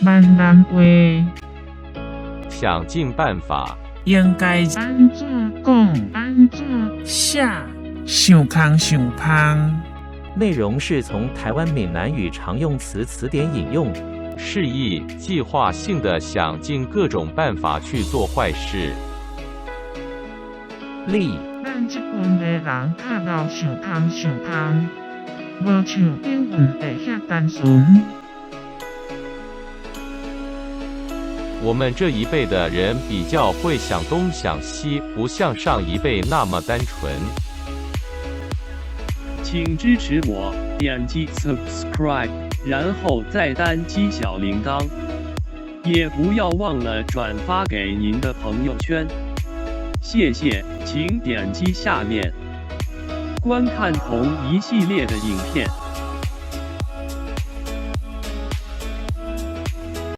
万难way，想尽办法。应该安怎讲？安怎下想康想芳。内容是从台湾闽南语常用词词典引用，示意计划性的想尽各种办法去做坏事。例咱这群的人较老想康想芳，无像顶份的遐单纯。我们这一辈的人比较会想东想西，不像上一辈那么单纯。请支持我，点击 subscribe， 然后再单击小铃铛，也不要忘了转发给您的朋友圈。谢谢，请点击下面观看同一系列的影片。